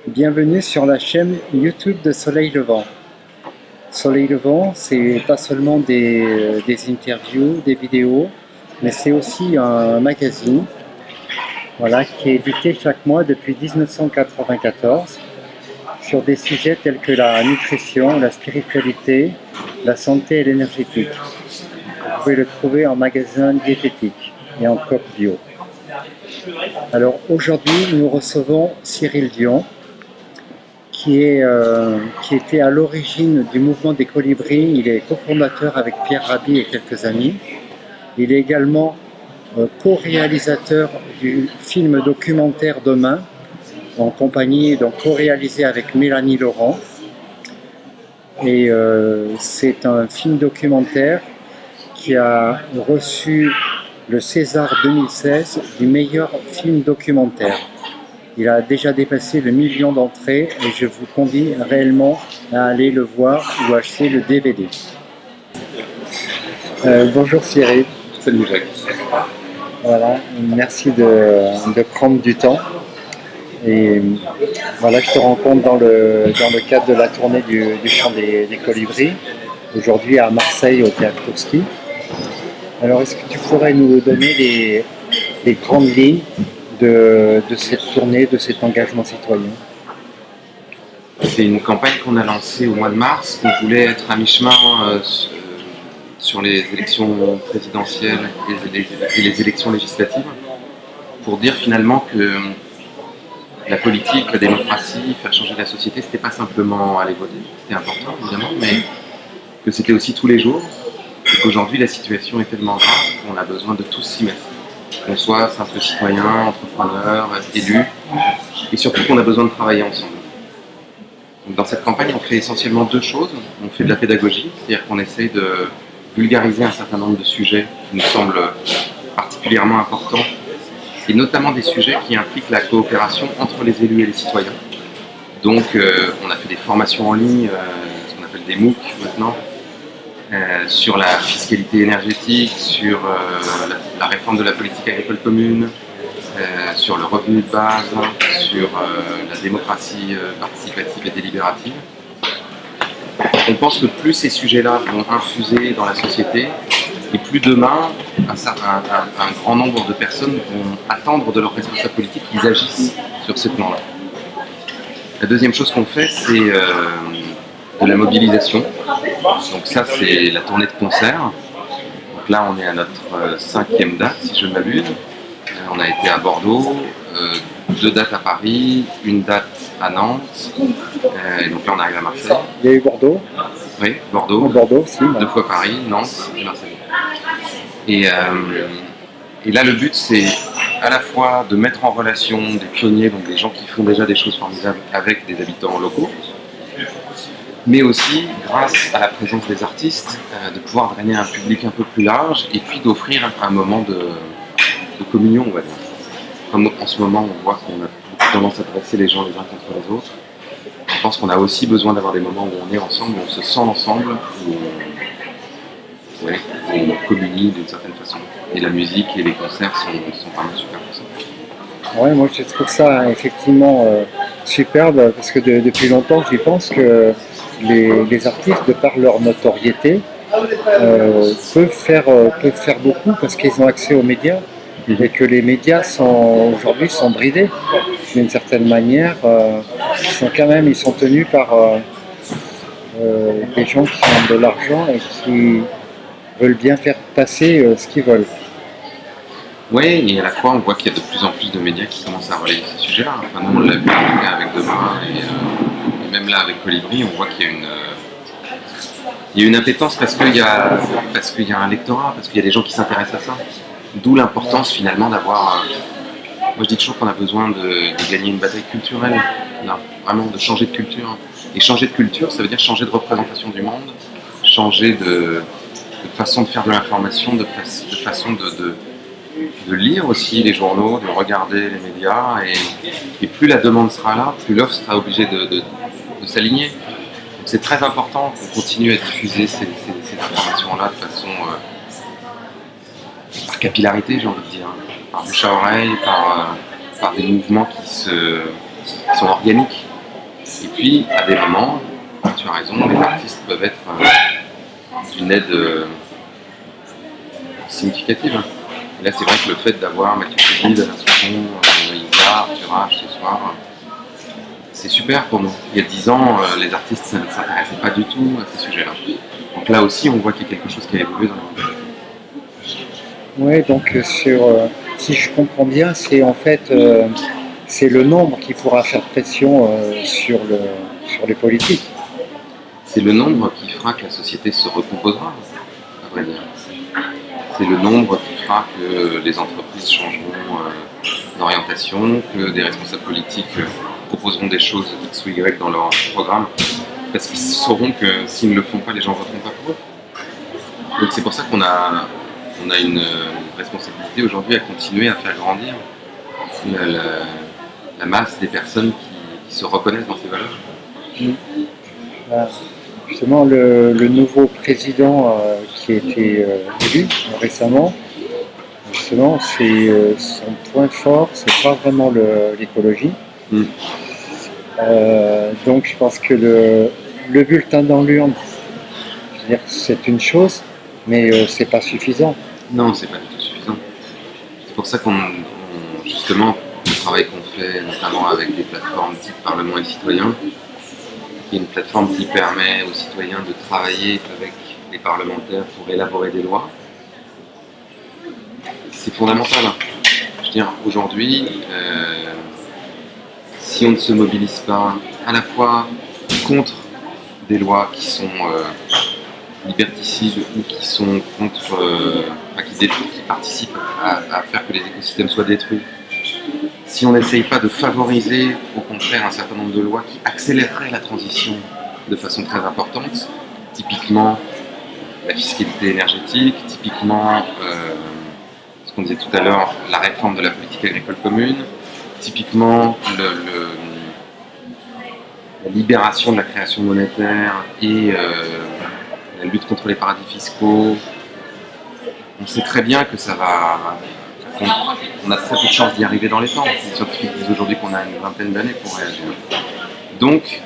Bienvenue sur la chaîne YouTube de Soleil Levant. Soleil Levant, c'est pas seulement des interviews, des vidéos, mais c'est aussi un magazine, voilà, qui est édité chaque mois depuis 1994 sur des sujets tels que la nutrition, la spiritualité, la santé et l'énergétique. Vous pouvez le trouver en magasin diététique et en coop bio. Alors aujourd'hui, nous recevons Cyril Dion, qui était à l'origine du mouvement des colibris. Il est cofondateur avec Pierre Rabhi et quelques amis. Il est également co-réalisateur du film documentaire Demain, en compagnie, donc co-réalisé avec Mélanie Laurent. Et c'est un film documentaire qui a reçu le César 2016 du meilleur film documentaire. Il a déjà dépassé le million d'entrées et je vous convie réellement à aller le voir ou acheter le DVD. Bonjour Cyril. Salut Jacques. Voilà, merci de prendre du temps. Et voilà, je te rencontre dans le cadre de la tournée du Chant des Colibris, aujourd'hui à Marseille au Théâtre Koski. Alors, est-ce que tu pourrais nous donner les grandes lignes de cette tournée, de cet engagement citoyen? C'est une campagne qu'on a lancée au mois de mars, qu'on voulait être à mi-chemin sur les élections présidentielles et les élections législatives, pour dire finalement que la politique, la démocratie, faire changer la société, c'était pas simplement aller voter, c'était important évidemment, mais que c'était aussi tous les jours, et qu'aujourd'hui la situation est tellement grave qu'on a besoin de tous s'y mettre. Qu'on soit simple citoyen, entrepreneur, élu, et surtout qu'on a besoin de travailler ensemble. Donc dans cette campagne, on fait essentiellement deux choses. On fait de la pédagogie, c'est-à-dire qu'on essaie de vulgariser un certain nombre de sujets qui nous semblent particulièrement importants, et notamment des sujets qui impliquent la coopération entre les élus et les citoyens. Donc on a fait des formations en ligne, ce qu'on appelle des MOOC maintenant, sur la fiscalité énergétique, sur la réforme de la politique agricole commune, sur le revenu de base, sur la démocratie participative et délibérative. On pense que plus ces sujets-là vont infuser dans la société, et plus demain, un grand nombre de personnes vont attendre de leurs responsables politiques qu'ils agissent sur ce plan-là. La deuxième chose qu'on fait, c'est de la mobilisation. Donc ça, c'est la tournée de concert. Donc là, on est à notre 5e date, si je ne m'abuse. On a été à Bordeaux, 2 dates à Paris, 1 date à Nantes, et donc là on arrive à Marseille. Il y a eu Bordeaux. Oui, Bordeaux. Bordeaux aussi. 2 fois Paris, Nantes et Marseille. Et là le but c'est à la fois de mettre en relation des pionniers, donc des gens qui font déjà des choses formidables avec des habitants locaux, mais aussi, grâce à la présence des artistes, de pouvoir drainer un public un peu plus large et puis d'offrir un moment de communion, on va dire. Comme en ce moment, on voit qu'on a beaucoup tendance à dresser les gens les uns contre les autres. Je pense qu'on a aussi besoin d'avoir des moments où on est ensemble, où on se sent ensemble, où on communie d'une certaine façon. Et la musique et les concerts sont vraiment super pour ça. Ouais, moi je trouve ça effectivement superbe parce que depuis longtemps j'y pense que les artistes, de par leur notoriété, peuvent faire beaucoup parce qu'ils ont accès aux médias. Et que les médias aujourd'hui sont bridés d'une certaine manière. Ils sont tenus par des gens qui ont de l'argent et qui veulent bien faire passer ce qu'ils veulent. Oui, et à la fois on voit qu'il y a de plus en plus de médias qui commencent à relayer ces sujets-là. Enfin, nous on l'a vu en tout cas avec Demain et même là avec Colibri, on voit qu'il y a une appétence parce qu'il y a un lectorat, parce qu'il y a des gens qui s'intéressent à ça. D'où l'importance finalement d'avoir... Moi je dis toujours qu'on a besoin de gagner une bataille culturelle, non, vraiment de changer de culture. Et changer de culture, ça veut dire changer de représentation du monde, changer de façon de faire de l'information, de façon de lire aussi les journaux, de regarder les médias. Et plus la demande sera là, plus l'offre sera obligée de s'aligner. Donc c'est très important qu'on continue à diffuser ces informations-là de façon... par capillarité, j'ai envie de dire, par bouche à oreille, par des mouvements qui sont organiques. Et puis, à des moments, tu as raison, les artistes peuvent être d'une aide significative. Et là, c'est vrai que le fait d'avoir Mathieu Chédid à l'instruction, Isa, Arthur H ce soir, c'est super pour nous. Il y a 10 ans, les artistes ne s'intéressaient pas du tout à ces sujets-là. Donc là aussi, on voit qu'il y a quelque chose qui a évolué dans la musique. Oui, donc si je comprends bien, c'est en fait c'est le nombre qui pourra faire pression sur les politiques. C'est le nombre qui fera que la société se recomposera, à vrai dire. C'est le nombre qui fera que les entreprises changeront d'orientation, que des responsables politiques proposeront des choses X ou Y dans leur programme, parce qu'ils sauront que s'ils ne le font pas, les gens ne voteront pas pour eux. Donc c'est pour ça qu'on a une responsabilité aujourd'hui à continuer à faire grandir la masse des personnes qui se reconnaissent dans ces valeurs. Voilà. Justement, le nouveau président qui a été élu récemment, justement, son point fort, c'est pas vraiment l'écologie. Donc je pense que le bulletin dans l'urne, c'est une chose, mais c'est pas suffisant. Non, c'est pas du tout suffisant. C'est pour ça justement, le travail qu'on fait, notamment avec des plateformes type Parlement et Citoyens, qui est une plateforme qui permet aux citoyens de travailler avec les parlementaires pour élaborer des lois, c'est fondamental. Je veux dire, aujourd'hui, si on ne se mobilise pas à la fois contre des lois qui sont liberticides ou qui sont contre, qui participent à faire que les écosystèmes soient détruits, si on n'essaye pas de favoriser au contraire un certain nombre de lois qui accéléreraient la transition de façon très importante, typiquement la fiscalité énergétique, typiquement ce qu'on disait tout à l'heure, la réforme de la politique agricole commune, typiquement la libération de la création monétaire et la lutte contre les paradis fiscaux. On sait très bien que ça va... On a très peu de chances d'y arriver dans les temps. Les scientifiques disent aujourd'hui qu'on a une vingtaine d'années pour réagir. Donc,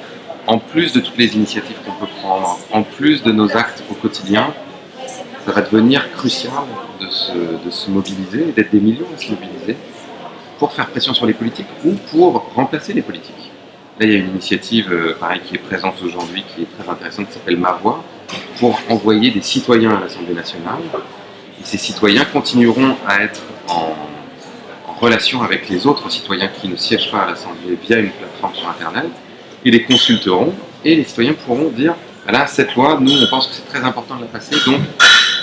en plus de toutes les initiatives qu'on peut prendre, en plus de nos actes au quotidien, ça va devenir crucial de se mobiliser, d'être des millions à se mobiliser pour faire pression sur les politiques ou pour remplacer les politiques. Là, il y a une initiative pareil, qui est présente aujourd'hui, qui est très intéressante, qui s'appelle Ma Voix, pour envoyer des citoyens à l'Assemblée nationale. Et ces citoyens continueront à être en relation avec les autres citoyens qui ne siègent pas à l'Assemblée via une plateforme sur Internet. Ils les consulteront et les citoyens pourront dire voilà, cette loi, nous, on pense que c'est très important de la passer, donc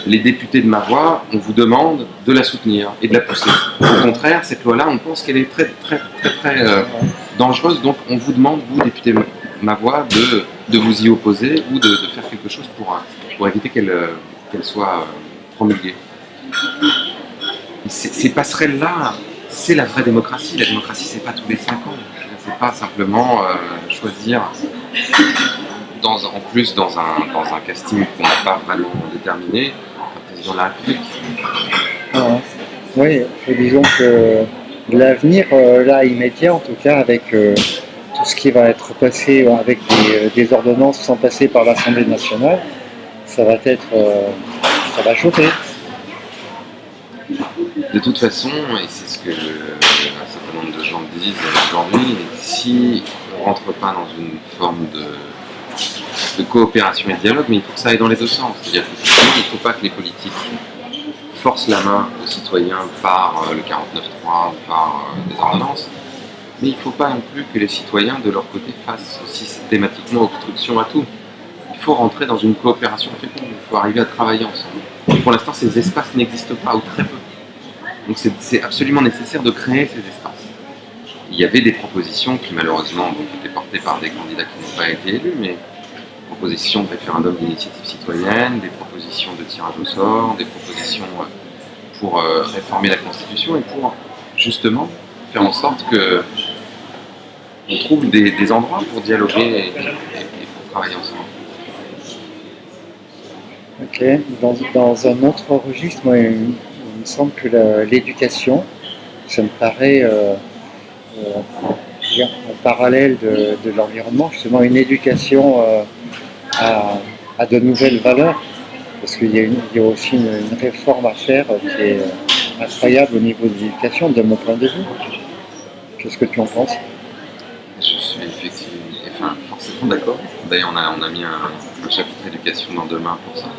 les députés de Ma Voix, on vous demande de la soutenir et de la pousser. Au contraire, cette loi-là, on pense qu'elle est très dangereuse, donc on vous demande, vous, députés de Ma Voix, de vous y opposer ou de faire quelque chose pour éviter qu'elle soit promulguée. Ces passerelles-là, c'est la vraie démocratie. La démocratie, c'est pas tous les 5 ans. C'est pas simplement choisir, en plus dans un casting qu'on n'a pas vraiment déterminé, un président de la République. Oui, disons que l'avenir, là, immédiat, en tout cas, avec tout ce qui va être passé avec des ordonnances sans passer par l'Assemblée nationale, ça va chauffer. De toute façon, et c'est ce que un certain nombre de gens disent aujourd'hui, si on ne rentre pas dans une forme de coopération et de dialogue, mais il faut que ça aille dans les deux sens. C'est-à-dire qu'il ne faut pas que les politiques forcent la main aux citoyens par le 49.3 ou par des ordonnances, mais il ne faut pas non plus que les citoyens, de leur côté, fassent aussi systématiquement obstruction à tout. Il faut rentrer dans une coopération féconde, il faut arriver à travailler ensemble. Et pour l'instant, ces espaces n'existent pas, ou très peu. Donc c'est absolument nécessaire de créer ces espaces. Il y avait des propositions qui malheureusement étaient portées par des candidats qui n'ont pas été élus, mais des propositions de référendum d'initiative citoyenne, des propositions de tirage au sort, des propositions pour réformer la Constitution et pour justement faire en sorte qu'on trouve des endroits pour dialoguer et pour travailler ensemble. Ok, dans un autre registre, moi, il me semble que l'éducation, ça me paraît dire, en parallèle de l'environnement, justement une éducation à de nouvelles valeurs, parce qu'il y a aussi une réforme à faire qui est incroyable au niveau de l'éducation, de mon point de vue. Qu'est-ce que tu en penses? Je suis effectivement, enfin, forcément d'accord. D'ailleurs, on a mis un chapitre éducation dans Demain pour ça.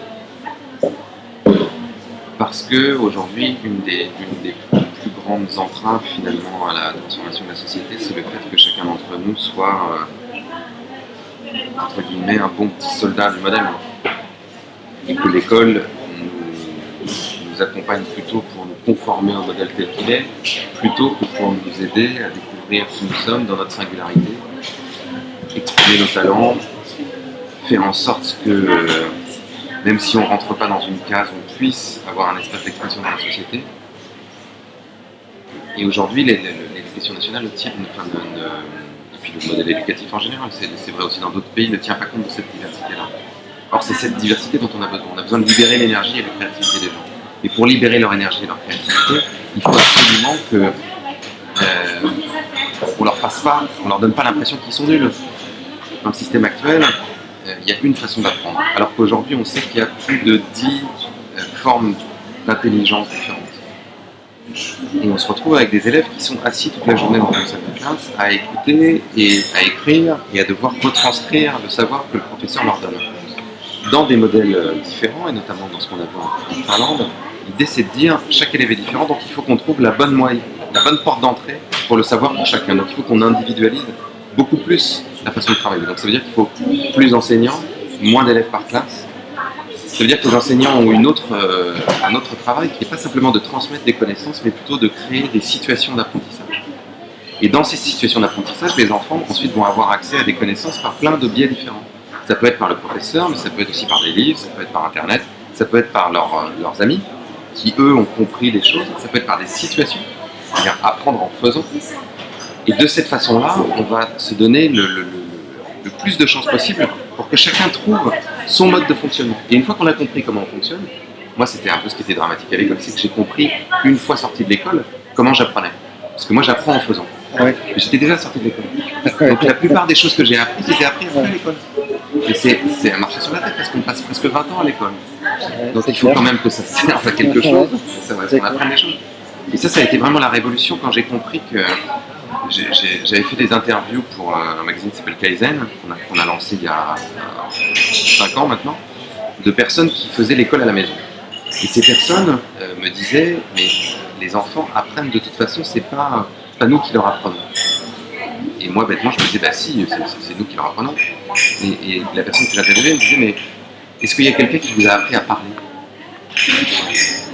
Parce que aujourd'hui, une des plus grandes entraves finalement à la transformation de la société, c'est le fait que chacun d'entre nous soit, entre guillemets, un bon petit soldat du modèle. Et que l'école nous accompagne plutôt pour nous conformer au modèle tel qu'il est, plutôt que pour nous aider à découvrir qui nous sommes dans notre singularité, exprimer nos talents, faire en sorte que, même si on ne rentre pas dans une case, on puisse avoir un espace d'expression dans la société. Et aujourd'hui, l'éducation nationale ne tient, et puis le modèle éducatif en général, c'est vrai aussi dans d'autres pays, ne tient pas compte de cette diversité-là. Or, c'est cette diversité dont on a besoin. On a besoin de libérer l'énergie et la créativité des gens. Et pour libérer leur énergie et leur créativité, il faut absolument que on leur donne pas l'impression qu'ils sont nuls. Dans le système actuel, il y a une façon d'apprendre. Alors qu'aujourd'hui, on sait qu'il y a plus de 10 formes d'intelligence différentes. Et on se retrouve avec des élèves qui sont assis toute la journée dans une salle de classe à écouter et à écrire et à devoir retranscrire le savoir que le professeur leur donne. Dans des modèles différents, et notamment dans ce qu'on a vu en Finlande, l'idée c'est de dire chaque élève est différent, donc il faut qu'on trouve la bonne moyenne, la bonne porte d'entrée pour le savoir pour chacun. Donc il faut qu'on individualise beaucoup plus la façon de travailler. Donc ça veut dire qu'il faut plus d'enseignants, moins d'élèves par classe. Ça veut dire que les enseignants ont un autre travail qui n'est pas simplement de transmettre des connaissances, mais plutôt de créer des situations d'apprentissage. Et dans ces situations d'apprentissage, les enfants ensuite vont avoir accès à des connaissances par plein de biais différents. Ça peut être par le professeur, mais ça peut être aussi par des livres, ça peut être par Internet, ça peut être par leurs amis, qui eux ont compris des choses, ça peut être par des situations, c'est-à-dire apprendre en faisant. Et de cette façon-là, on va se donner le plus de chances possible pour que chacun trouve son mode de fonctionnement. Et une fois qu'on a compris comment on fonctionne, moi c'était un peu ce qui était dramatique à l'école, c'est que j'ai compris, une fois sorti de l'école, comment j'apprenais. Parce que moi j'apprends en faisant. Ouais. J'étais déjà sorti de l'école. Donc la plupart des choses que j'ai apprises, j'ai appris après à l'école. Et c'est un marché sur la tête parce qu'on passe presque 20 ans à l'école. Donc il faut quand même que ça serve à quelque chose, ça va qu'on apprenne des choses. Et ça a été vraiment la révolution quand j'ai compris que j'avais fait des interviews pour un magazine qui s'appelle Kaizen, qu'on a lancé il y a 5 ans maintenant, de personnes qui faisaient l'école à la maison. Et ces personnes me disaient, mais les enfants apprennent de toute façon, c'est pas nous qui leur apprenons. Et moi, bêtement, je me disais, bah si, c'est nous qui leur apprenons. Et la personne que j'interviewais me disait, mais est-ce qu'il y a quelqu'un qui vous a appris à parler?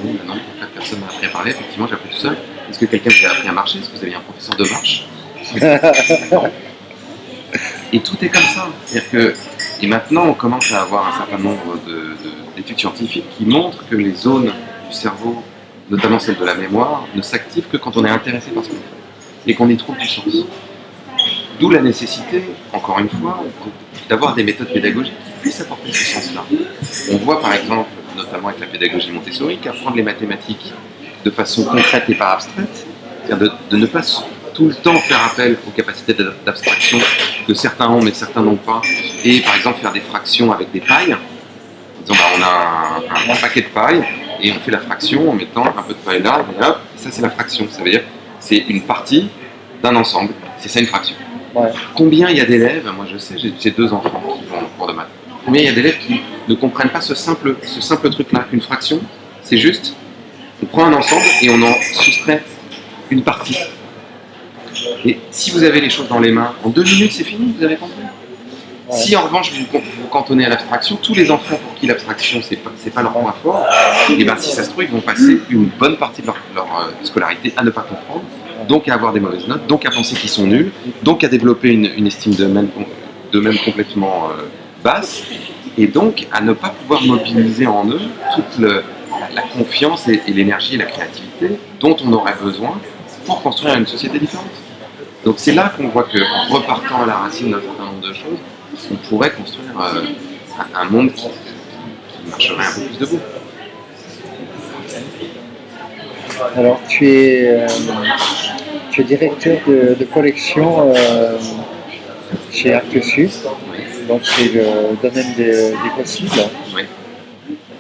Oui, non, en fait, personne m'a appris à parler, effectivement, j'ai appris tout seul. Est-ce que quelqu'un vous a appris à marcher? Est-ce que vous avez un professeur de marche? Et tout est comme ça. C'est-à-dire que, et maintenant, on commence à avoir un certain nombre d'études scientifiques qui montrent que les zones du cerveau, notamment celles de la mémoire, ne s'activent que quand on est intéressé par ce qu'on fait et qu'on y trouve du sens. D'où la nécessité, encore une fois, d'avoir des méthodes pédagogiques qui puissent apporter ce sens-là. On voit par exemple, notamment avec la pédagogie Montessori, qu'apprendre les mathématiques de façon concrète et pas abstraite, c'est-à-dire de ne pas tout le temps faire appel aux capacités d'abstraction que certains ont mais certains n'ont pas, et par exemple faire des fractions avec des pailles, en disant bah, on a un paquet de pailles et on fait la fraction en mettant un peu de paille là, et hop, et ça c'est la fraction, ça veut dire que c'est une partie d'un ensemble, c'est ça une fraction. Ouais. Combien il y a d'élèves, moi je sais, j'ai 2 enfants qui vont en cours de maths, combien il y a d'élèves qui ne comprennent pas ce simple truc-là, qu'une fraction, c'est juste, on prend un ensemble et on en soustrait une partie. Et si vous avez les choses dans les mains, en 2 minutes c'est fini, vous avez compris. Ouais. Si en revanche vous cantonnez à l'abstraction, tous les enfants pour qui l'abstraction c'est pas leur point fort, et bien si ça se trouve ils vont passer une bonne partie de leur scolarité à ne pas comprendre, donc à avoir des mauvaises notes, donc à penser qu'ils sont nuls, donc à développer une estime d'eux-mêmes complètement basse, et donc à ne pas pouvoir mobiliser en eux toute la confiance et l'énergie et la créativité dont on aurait besoin pour construire une société différente. Donc c'est là qu'on voit qu'en repartant à la racine d'un certain nombre de choses, on pourrait construire un monde qui marcherait un peu plus debout. Alors tu tu es directeur de collection chez Actes Sud, Oui. donc c'est le domaine des possibles. Oui.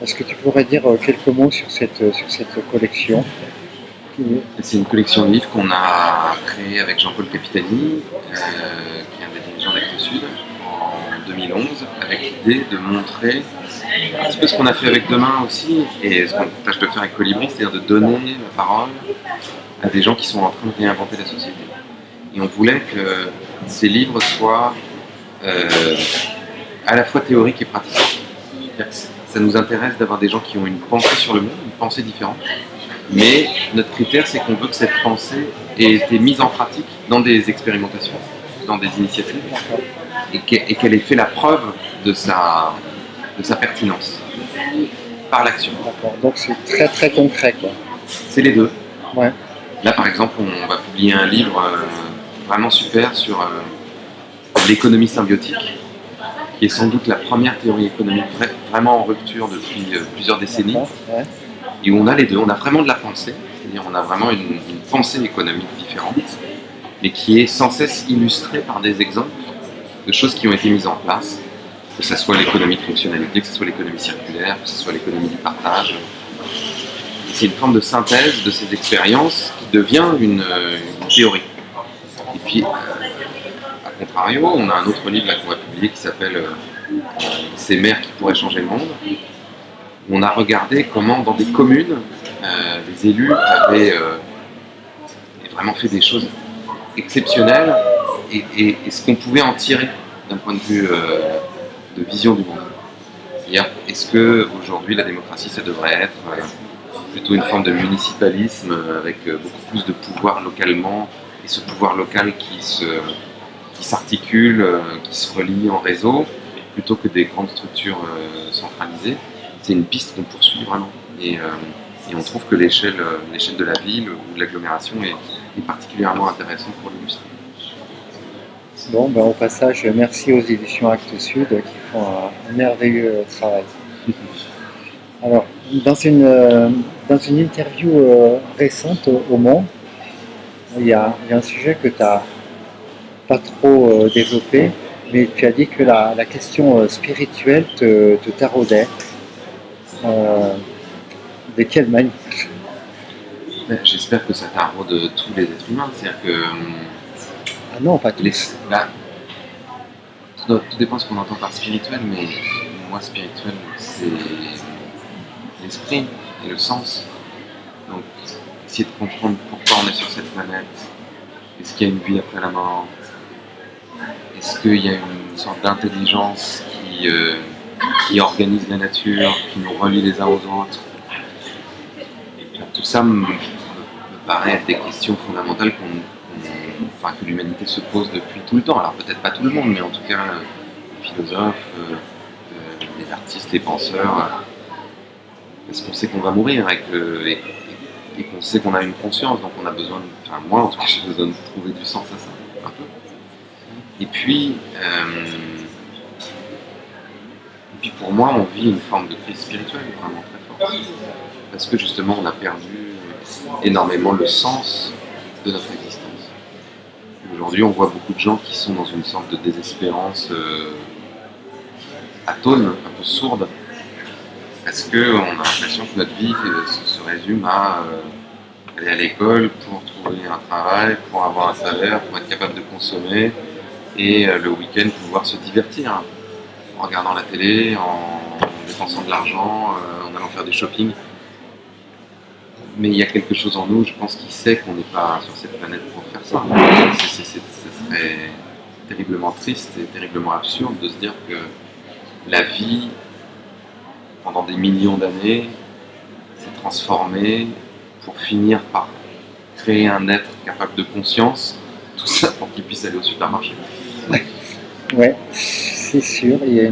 Est-ce que tu pourrais dire quelques mots sur cette collection? C'est une collection de livres qu'on a créée avec Jean-Paul Capitani, qui est un des dirigeants d'Actes Sud, en 2011, avec l'idée de montrer un petit peu ce qu'on a fait avec Demain aussi, et ce qu'on tâche de faire avec Colibri, c'est-à-dire de donner la parole à des gens qui sont en train de réinventer la société. Et on voulait que ces livres soient à la fois théoriques et pratiques. Ça nous intéresse d'avoir des gens qui ont une pensée sur le monde, une pensée différente. Mais notre critère, c'est qu'on veut que cette pensée ait été mise en pratique dans des expérimentations, dans des initiatives, et qu'elle ait fait la preuve de sa pertinence par l'action. D'accord. Donc c'est très très concret, quoi. C'est les deux. Ouais. Là, par exemple, on va publier un livre vraiment super sur l'économie symbiotique, qui est sans doute la première théorie économique vraiment en rupture depuis plusieurs décennies. Ouais. Et où on a les deux, on a vraiment de la pensée, c'est-à-dire on a vraiment une pensée économique différente, mais qui est sans cesse illustrée par des exemples de choses qui ont été mises en place, que ce soit l'économie de fonctionnalité, que ce soit l'économie circulaire, que ce soit l'économie du partage. Et c'est une forme de synthèse de ces expériences qui devient une théorie. Et puis, à contrario, on a un autre livre qu'on va publier qui s'appelle Ces maires qui pourraient changer le monde. On a regardé comment dans des communes, les élus avaient vraiment fait des choses exceptionnelles et ce qu'on pouvait en tirer d'un point de vue de vision du monde. C'est-à-dire, est-ce qu'aujourd'hui la démocratie, ça devrait être plutôt une forme de municipalisme avec beaucoup plus de pouvoir localement, et ce pouvoir local qui s'articule, qui se relie en réseau, plutôt que des grandes structures centralisées. C'est une piste qu'on poursuit vraiment. Et on trouve que l'échelle de la ville ou de l'agglomération est particulièrement intéressante pour l'illustrer. Bon, ben, au passage, merci aux éditions Actes Sud qui font un merveilleux travail. Alors, dans une interview récente au Monde, il y a un sujet que tu n'as pas trop développé, mais tu as dit que la question spirituelle te taraudait. De quelle manière? J'espère que ça taraude tous les êtres humains. C'est-à-dire que Ah non, pas tous. Tout dépend de ce qu'on entend par spirituel, mais moi, spirituel, c'est l'esprit et le sens. Donc, essayer de comprendre pourquoi on est sur cette planète. Est-ce qu'il y a une vie après la mort? Est-ce qu'il y a une sorte d'intelligence qui organise la nature, qui nous relie les uns aux autres? Tout ça me paraît être des questions fondamentales que l'humanité se pose depuis tout le temps. Alors peut-être pas tout le monde, mais en tout cas les philosophes, les artistes, les penseurs, parce qu'on sait qu'on va mourir et qu'on sait qu'on a une conscience, donc on a besoin, moi en tout cas j'ai besoin de trouver du sens à ça, un peu. Et puis pour moi on vit une forme de crise spirituelle vraiment très forte, parce que justement on a perdu énormément le sens de notre existence. Aujourd'hui, on voit beaucoup de gens qui sont dans une sorte de désespérance atone, un peu sourde, parce qu'on a l'impression que notre vie se résume à aller à l'école pour trouver un travail, pour avoir un salaire, pour être capable de consommer, et le week-end pouvoir se divertir, en regardant la télé, en dépensant de l'argent, en allant faire du shopping. Mais il y a quelque chose en nous, je pense, qui sait qu'on n'est pas sur cette planète pour faire ça. Ce serait terriblement triste et terriblement absurde de se dire que la vie, pendant des millions d'années, s'est transformée pour finir par créer un être capable de conscience, tout ça pour qu'il puisse aller au supermarché. Ouais, c'est sûr, il y a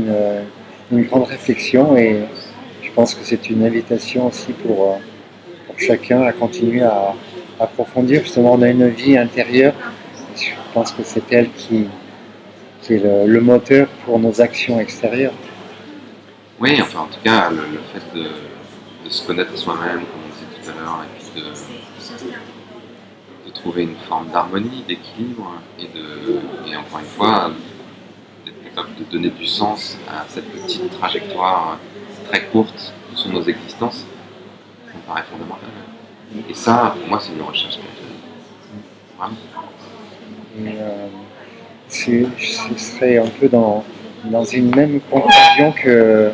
une grande réflexion et je pense que c'est une invitation aussi pour chacun à continuer à approfondir. Justement, on a une vie intérieure. Je pense que c'est elle qui est le moteur pour nos actions extérieures. Oui, enfin en tout cas, le fait de se connaître soi-même, comme on disait tout à l'heure, et puis de trouver une forme d'harmonie, d'équilibre et encore une fois, d'être capable de donner du sens à cette petite trajectoire très courte que sont nos existences, ça me paraît fondamental. Et ça, pour moi, c'est une recherche spirituelle. Vraiment. Et ce serait un peu dans une même conclusion que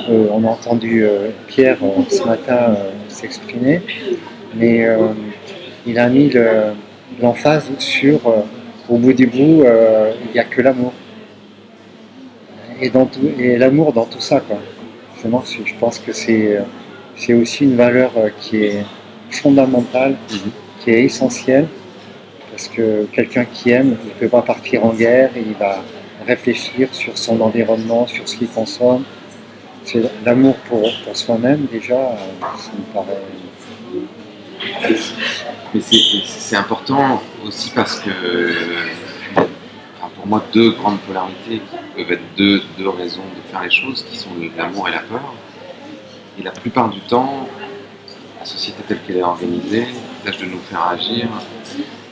on a entendu Pierre ce matin s'exprimer, mais il a mis l'emphase sur au bout du bout, il n'y a que l'amour. Et l'amour dans tout ça, quoi. Justement, je pense que c'est aussi une valeur qui est fondamentale, qui est essentielle, parce que quelqu'un qui aime, il ne peut pas partir en guerre, et il va réfléchir sur son environnement, sur ce qu'il consomme. C'est l'amour pour soi-même, déjà, ça me paraît... Mais c'est important aussi parce que, pour moi, deux grandes polarités qui peuvent être deux raisons de faire les choses, qui sont l'amour et la peur. Et la plupart du temps, la société telle qu'elle est organisée tâche de nous faire agir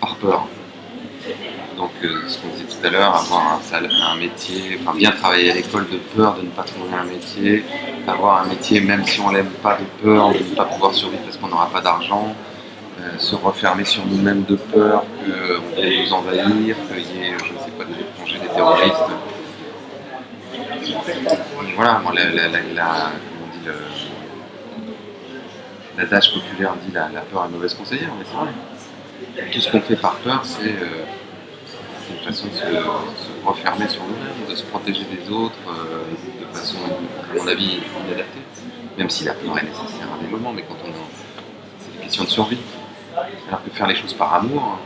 par peur. Donc, ce qu'on disait tout à l'heure, avoir un métier, bien travailler à l'école de peur de ne pas trouver un métier, avoir un métier même si on l'aime pas de peur de ne pas pouvoir survivre parce qu'on n'aura pas d'argent, se refermer sur nous-mêmes de peur qu'on vienne nous envahir, qu'il y ait, je ne sais pas, des étrangers, des terroristes. Et voilà, moi, l'adage populaire dit la peur est mauvaise conseillère, mais c'est vrai. Tout ce qu'on fait par peur, c'est une façon de se refermer sur nous-mêmes, de se protéger des autres de façon, à mon avis, inadaptée. Même si la peur est nécessaire à des moments, mais quand c'est une question de survie. Alors que faire les choses par amour,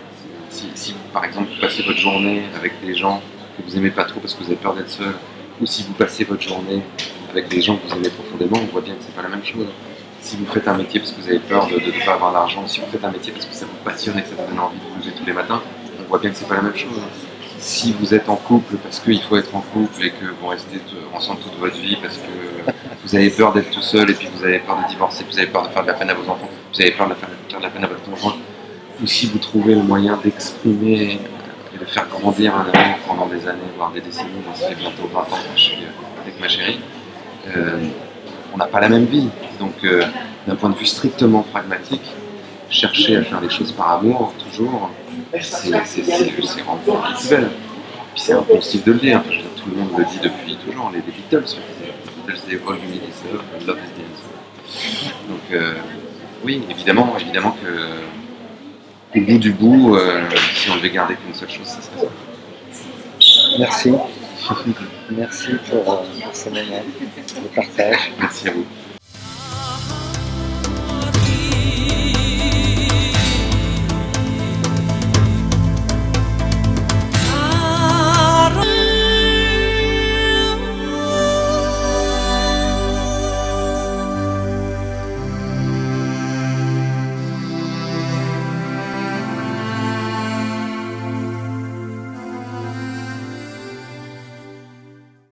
si par exemple vous passez votre journée avec des gens que vous n'aimez pas trop parce que vous avez peur d'être seul, ou si vous passez votre journée avec des gens que vous aimez profondément, on voit bien que c'est pas la même chose. Si vous faites un métier parce que vous avez peur de ne pas avoir d'argent, si vous faites un métier parce que ça vous passionne et que ça vous donne envie de bouger tous les matins, on voit bien que c'est pas la même chose. Si vous êtes en couple parce qu'il faut être en couple et que vous restez ensemble toute votre vie parce que vous avez peur d'être tout seul et puis vous avez peur de divorcer, vous avez peur de faire de la peine à vos enfants, vous avez peur de faire de la peine à votre conjoint, ou si vous trouvez le moyen d'exprimer et de faire grandir un amour pendant des années, voire des décennies, ça fait bientôt 20 ans que je suis avec ma chérie, on n'a pas la même vie. Donc d'un point de vue strictement pragmatique, chercher à faire les choses par amour, toujours, c'est rendre la vie plus belle. Puis c'est impulsif de le dire, tout le monde le dit depuis toujours, les Beatles, les Beatles, all you need is love, and love is the answer. Donc oui, évidemment que au bout du bout, si on devait garder qu'une seule chose, ça serait ça. Merci. Merci pour ce moment de partage. Merci à vous.